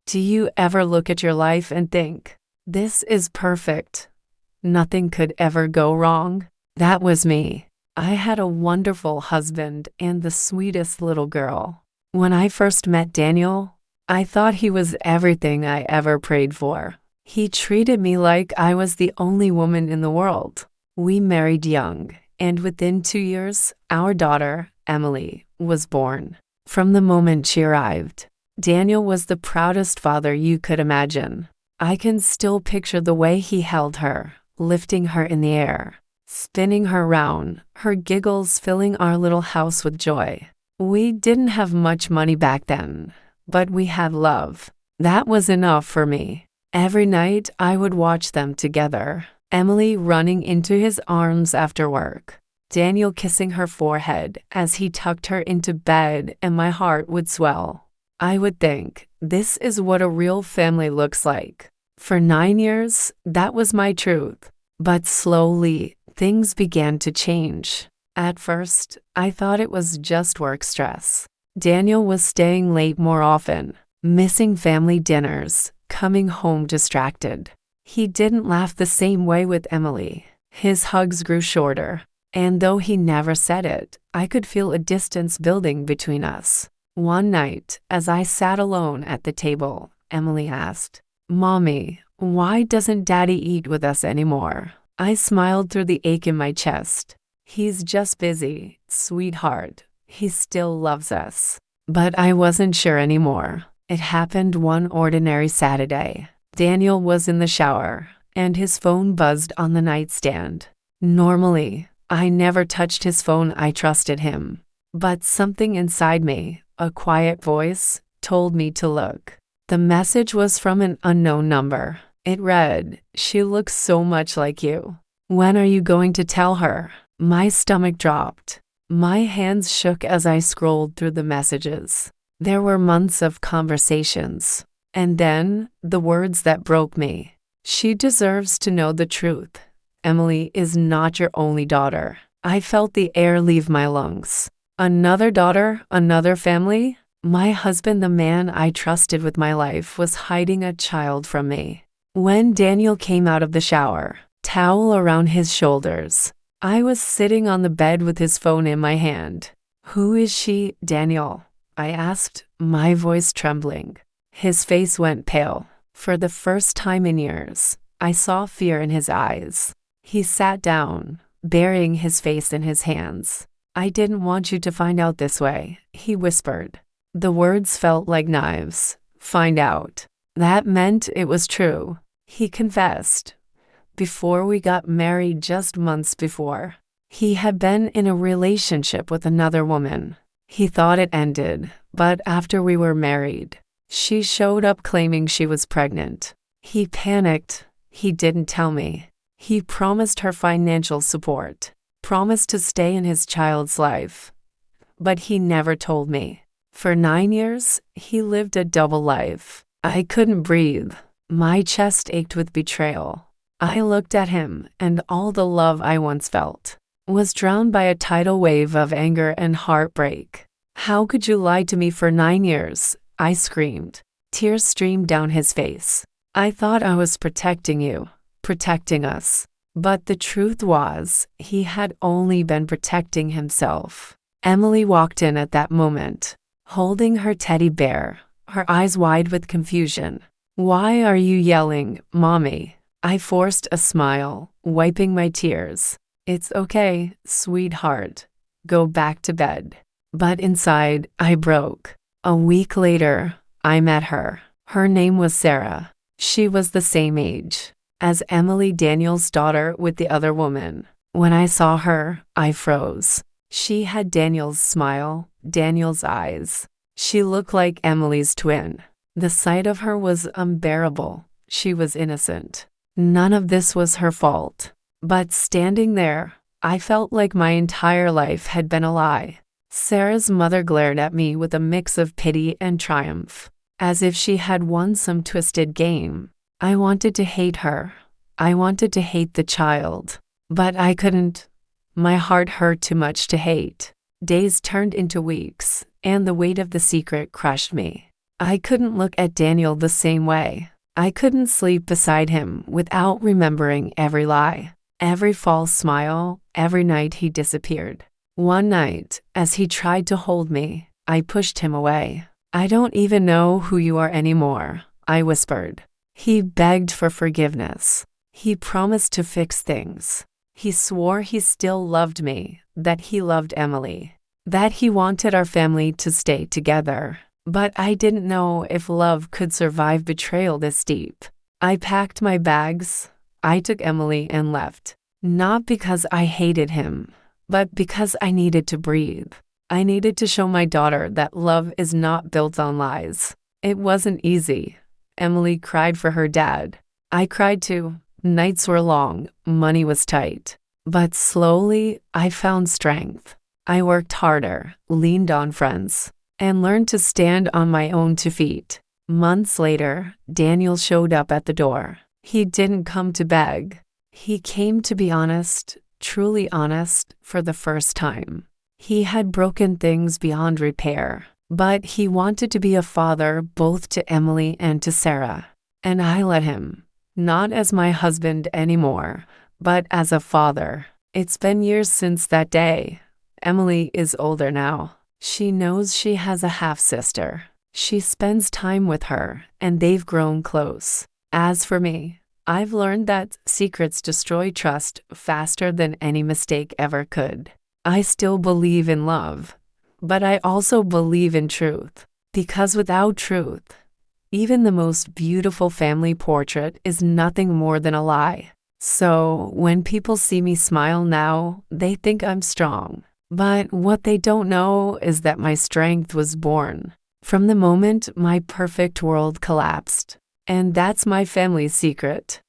Do you ever look at your life and think, this is perfect? Nothing could ever go wrong? That was me. I had a wonderful husband and the sweetest little girl. When I first met Daniel, I thought he was everything I ever prayed for. He treated me like I was the only woman in the world. We married young, and within 2 years, our daughter, Emily, was born. From the moment she arrived, Daniel was the proudest father you could imagine. I can still picture the way he held her, lifting her in the air, spinning her round, her giggles filling our little house with joy. We didn't have much money back then, but we had love. That was enough for me. Every night I would watch them together, Emily running into his arms after work, Daniel kissing her forehead as he tucked her into bed, and my heart would swell. I would think, this is what a real family looks like. For 9 years, that was my truth. But slowly, things began to change. At first, I thought it was just work stress. Daniel was staying late more often, missing family dinners, coming home distracted. He didn't laugh the same way with Emily. His hugs grew shorter, and though he never said it, I could feel a distance building between us. One night, as I sat alone at the table, Emily asked, "Mommy, why doesn't Daddy eat with us anymore?" I smiled through the ache in my chest. He's just busy, sweetheart. He still loves us. But I wasn't sure anymore. It happened one ordinary Saturday. Daniel was in the shower, and his phone buzzed on the nightstand. Normally, I never touched his phone. I trusted him. But something inside me, a quiet voice, told me to look. The message was from an unknown number. It read, "She looks so much like you. When are you going to tell her?" My stomach dropped. My hands shook as I scrolled through the messages. There were months of conversations. And then, the words that broke me. "She deserves to know the truth. Emily is not your only daughter." I felt the air leave my lungs. Another daughter, another family? My husband, the man I trusted with my life, was hiding a child from me. When Daniel came out of the shower, towel around his shoulders, I was sitting on the bed with his phone in my hand. "Who is she, Daniel?" I asked, my voice trembling. His face went pale. For the first time in years, I saw fear in his eyes. He sat down, burying his face in his hands. "I didn't want you to find out this way," he whispered. The words felt like knives. Find out. That meant it was true. He confessed. Before we got married, just months before, he had been in a relationship with another woman. He thought it ended, but after we were married, she showed up claiming she was pregnant. He panicked. He didn't tell me. He promised her financial support, promised to stay in his child's life. But he never told me. For 9 years, he lived a double life. I couldn't breathe. My chest ached with betrayal. I looked at him, and all the love I once felt was drowned by a tidal wave of anger and heartbreak. "How could you lie to me for 9 years?" I screamed. Tears streamed down his face. "I thought I was protecting you, protecting us." But the truth was, he had only been protecting himself. Emily walked in at that moment, holding her teddy bear, her eyes wide with confusion. "Why are you yelling, Mommy?" I forced a smile, wiping my tears. "It's okay, sweetheart. Go back to bed." But inside, I broke. A week later, I met her. Her name was Sarah. She was the same age as Emily, Daniel's daughter, with the other woman. When I saw her, I froze. She had Daniel's smile, Daniel's eyes. She looked like Emily's twin. The sight of her was unbearable. She was innocent. None of this was her fault. But standing there, I felt like my entire life had been a lie. Sarah's mother glared at me with a mix of pity and triumph, as if she had won some twisted game. I wanted to hate her. I wanted to hate the child. But I couldn't. My heart hurt too much to hate. Days turned into weeks, and the weight of the secret crushed me. I couldn't look at Daniel the same way. I couldn't sleep beside him without remembering every lie, every false smile, every night he disappeared. One night, as he tried to hold me, I pushed him away. "I don't even know who you are anymore," I whispered. He begged for forgiveness. He promised to fix things. He swore he still loved me, that he loved Emily, that he wanted our family to stay together. But I didn't know if love could survive betrayal this deep. I packed my bags, I took Emily and left. Not because I hated him, but because I needed to breathe. I needed to show my daughter that love is not built on lies. It wasn't easy. Emily cried for her dad. I cried too. Nights were long, money was tight. But slowly, I found strength. I worked harder, leaned on friends, and learned to stand on my own 2 feet. Months later, Daniel showed up at the door. He didn't come to beg. He came to be honest, truly honest, for the first time. He had broken things beyond repair, but he wanted to be a father both to Emily and to Sarah. And I let him, not as my husband anymore, but as a father. It's been years since that day. Emily is older now. She knows she has a half-sister. She spends time with her, and they've grown close. As for me, I've learned that secrets destroy trust faster than any mistake ever could. I still believe in love, but I also believe in truth. Because without truth, even the most beautiful family portrait is nothing more than a lie. So when people see me smile now, they think I'm strong. But what they don't know is that my strength was born from the moment my perfect world collapsed. And that's my family's secret.